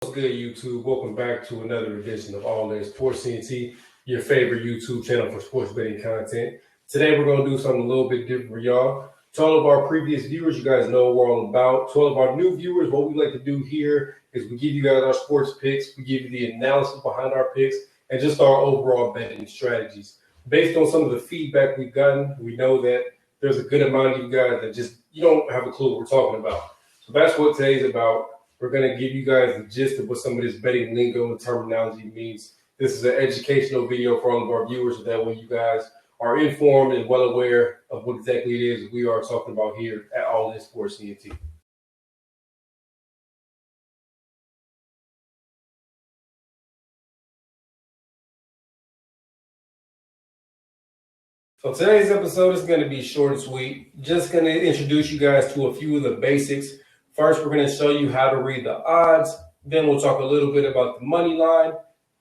What's good, YouTube? Welcome back to another edition of All In Sports CNT, your favorite YouTube channel for sports betting content. Today, we're going to do something a little bit different for y'all. To all of our previous viewers, you guys know what we're all about. To all of our new viewers, what we like to do here is we give you guys our sports picks, we give you the analysis behind our picks, and just our overall betting strategies. Based on some of the feedback we've gotten, we know that there's a good amount of you guys that you don't have a clue what we're talking about. So that's what today's about. We're going to give you guys the gist of what some of this betting lingo and terminology means. This is an educational video for all of our viewers so that way you guys are informed and well aware of what exactly it is we are talking about here at All In Sports CNT. So today's episode is going to be short and sweet. Just going to introduce you guys to a few of the basics. First, we're going to show you how to read the odds. Then we'll talk a little bit about the money line.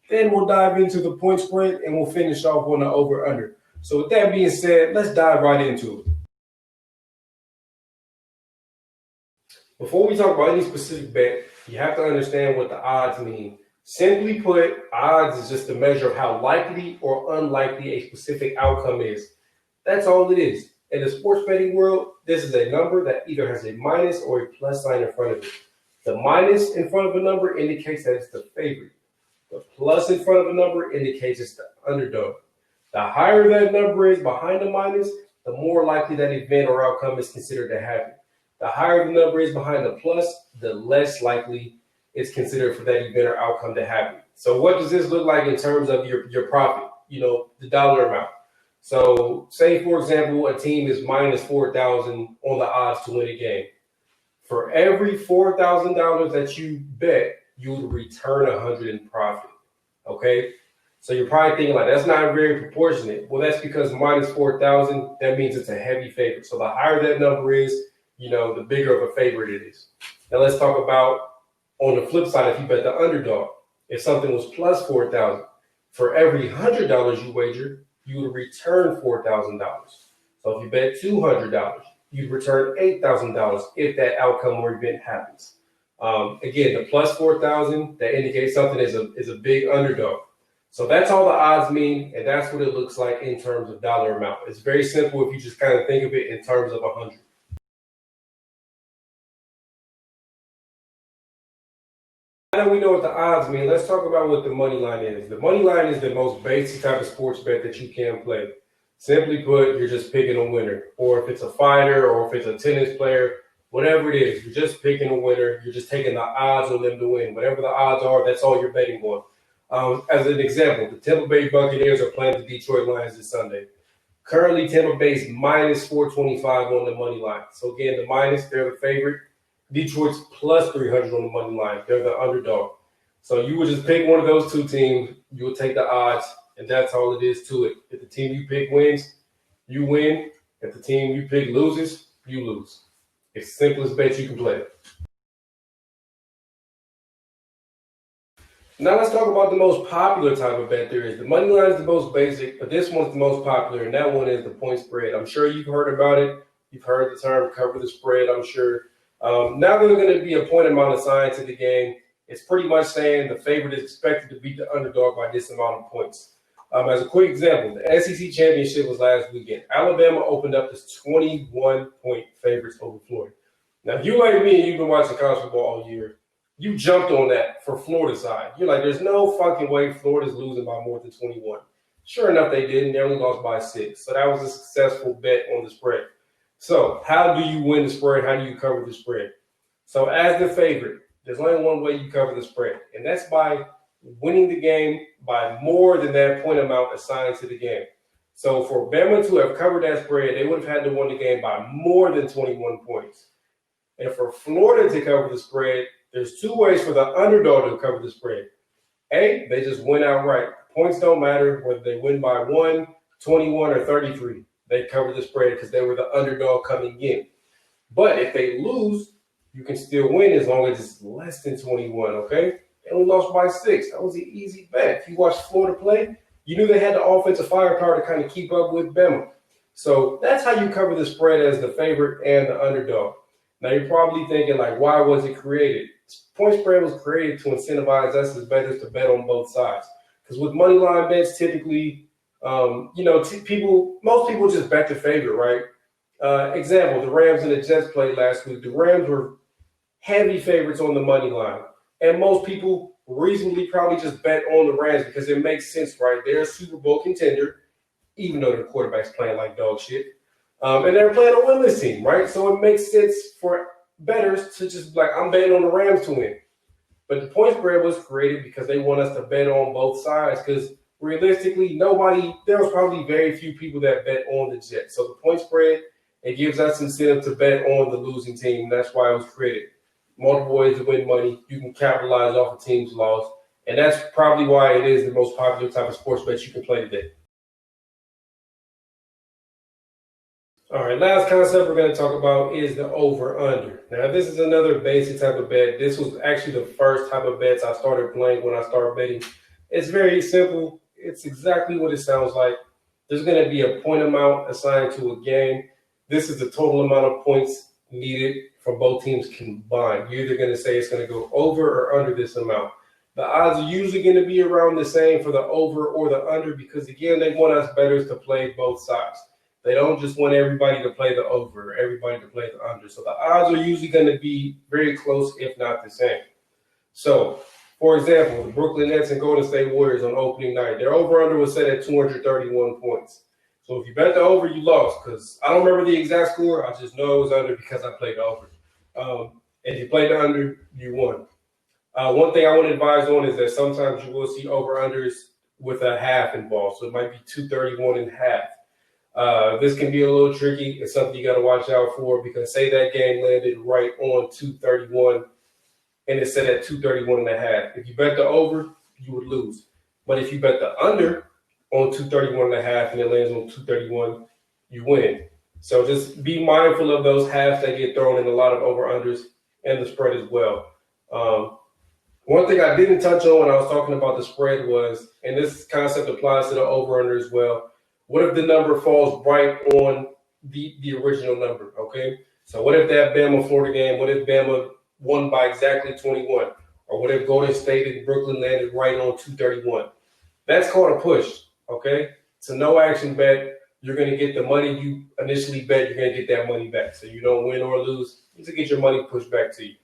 Then we'll dive into the point spread, and we'll finish off on the over-under. So with that being said, let's dive right into it. Before we talk about any specific bet, you have to understand what the odds mean. Simply put, odds is just a measure of how likely or unlikely a specific outcome is. That's all it is. In the sports betting world, this is a number that either has a minus or a plus sign in front of it. The minus in front of a number indicates that it's the favorite. The plus in front of a number indicates it's the underdog. The higher that number is behind the minus, the more likely that event or outcome is considered to happen. The higher the number is behind the plus, the less likely it's considered for that event or outcome to happen. So what does this look like in terms of your profit, the dollar amount? So say, for example, a team is minus 4,000 on the odds to win a game. For every $4,000 that you bet, you would return 100 in profit. Okay? So you're probably thinking like, that's not very proportionate. Well, that's because minus 4,000, that means it's a heavy favorite. So the higher that number is, the bigger of a favorite it is. Now let's talk about on the flip side, if you bet the underdog. If something was plus 4,000, for every $100 you wager, you would return $4,000. So if you bet $200, you'd return $8,000 if that outcome or event happens. Again, the plus 4,000, that indicates something is a big underdog. So that's all the odds mean, and that's what it looks like in terms of dollar amount. It's very simple if you just kind of think of it in terms of 100. Now that we know what the odds mean, let's talk about what the money line is. The money line is the most basic type of sports bet that you can play. Simply put, you're just picking a winner. Or if it's a fighter or if it's a tennis player, whatever it is, you're just picking a winner. You're just taking the odds on them to win. Whatever the odds are, that's all you're betting on. As an example, the Tampa Bay Buccaneers are playing the Detroit Lions this Sunday. Currently, Tampa Bay's minus 425 on the money line. So again, the minus, they're the favorite. Detroit's plus 300 on the money line. They're the underdog. So you would just pick one of those two teams. You would take the odds, and that's all it is to it. If the team you pick wins, you win. If the team you pick loses, you lose. It's the simplest bet you can play. Now let's talk about the most popular type of bet there is. The money line is the most basic, but this one's the most popular, and that one is the point spread. I'm sure you've heard about it. You've heard the term cover the spread, I'm sure. Now there's going to be a point amount assigned to the game. It's pretty much saying the favorite is expected to beat the underdog by this amount of points. As a quick example, the SEC championship was last weekend. Alabama opened up as 21-point favorites over Florida. Now, if you like me and you've been watching college football all year, you jumped on that for Florida's side. You're like, there's no fucking way Florida's losing by more than 21. Sure enough, they didn't. They only lost by 6. So that was a successful bet on the spread. So how do you win the spread? How do you cover the spread? So as the favorite, there's only one way you cover the spread, and that's by winning the game by more than that point amount assigned to the game. So for Bama to have covered that spread, they would have had to win the game by more than 21 points. And for Florida to cover the spread, there's two ways for the underdog to cover the spread. A, they just win outright. Points don't matter whether they win by 1, 21, or 33. They cover the spread because they were the underdog coming in. But if they lose, you can still win as long as it's less than 21, okay? They only lost by 6. That was an easy bet. If you watched Florida play, you knew they had the offensive firepower to kind of keep up with Bama. So that's how you cover the spread as the favorite and the underdog. Now you're probably thinking, like, why was it created? Point spread was created to incentivize us as bettors to bet on both sides. Because with money line bets, typically, most people just bet the favorite, right? Example: the Rams and the Jets played last week. The Rams were heavy favorites on the money line, and most people reasonably probably just bet on the Rams because it makes sense, right? They're a Super Bowl contender, even though their quarterback's playing like dog shit. And they're playing a winless team, right? So it makes sense for bettors to just be like, I'm betting on the Rams to win. But the point spread was created because they want us to bet on both sides. Because realistically, there was probably very few people that bet on the Jets. So the point spread, it gives us incentive to bet on the losing team. That's why it was created. Multiple ways to win money. You can capitalize off a team's loss. And that's probably why it is the most popular type of sports bet you can play today. All right, last concept we're going to talk about is the over-under. Now, this is another basic type of bet. This was actually the first type of bets I started playing when I started betting. It's very simple. It's exactly what it sounds like. There's going to be a point amount assigned to a game. This is the total amount of points needed from both teams combined. You're either going to say it's going to go over or under this amount. The odds are usually going to be around the same for the over or the under because, again, they want us bettors to play both sides. They don't just want everybody to play the over, everybody to play the under. So the odds are usually going to be very close, if not the same. So, for example, the Brooklyn Nets and Golden State Warriors on opening night, their over-under was set at 231 points. So if you bet the over, you lost because I don't remember the exact score. I just know it was under because I played the over. If you played the under, you won. One thing I want to advise on is that sometimes you will see over-unders with a half involved. So it might be 231 and a half. This can be a little tricky. It's something you got to watch out for because say that game landed right on 231 and it's set at 231 and a half. If you bet the over, you would lose. But if you bet the under on 231 and a half and it lands on 231, you win. So just be mindful of those halves that get thrown in a lot of over-unders and the spread as well. One thing I didn't touch on when I was talking about the spread was, and this concept applies to the over-under as well, what if the number falls right on the original number, okay? So what if that Bama-Florida game, what if Bama won by exactly 21? Or what if Golden State and Brooklyn landed right on 231? That's called a push, okay? It's a no-action bet. You're going to get the money you initially bet. You're going to get that money back. So you don't win or lose. You just get your money pushed back to you.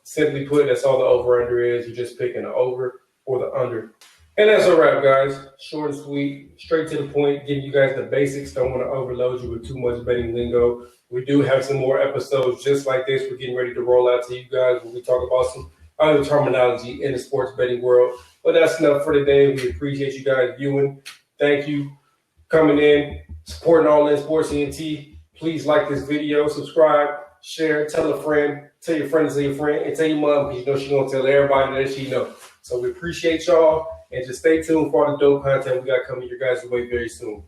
Simply put, that's all the over-under is. You're just picking the over or the under. And that's a wrap, guys. Short and sweet, straight to the point, giving you guys the basics. Don't want to overload you with too much betting lingo. We do have some more episodes just like this. We're getting ready to roll out to you guys where we talk about some other terminology in the sports betting world. But that's enough for today. We appreciate you guys viewing. Thank you coming in, supporting All In Sports ENT. Please like this video, subscribe, share, tell a friend, tell your friend to tell your friend, and tell your mom because you know she's going to tell everybody that she knows. So we appreciate y'all. And just stay tuned for all the dope content we got coming your guys' way very soon.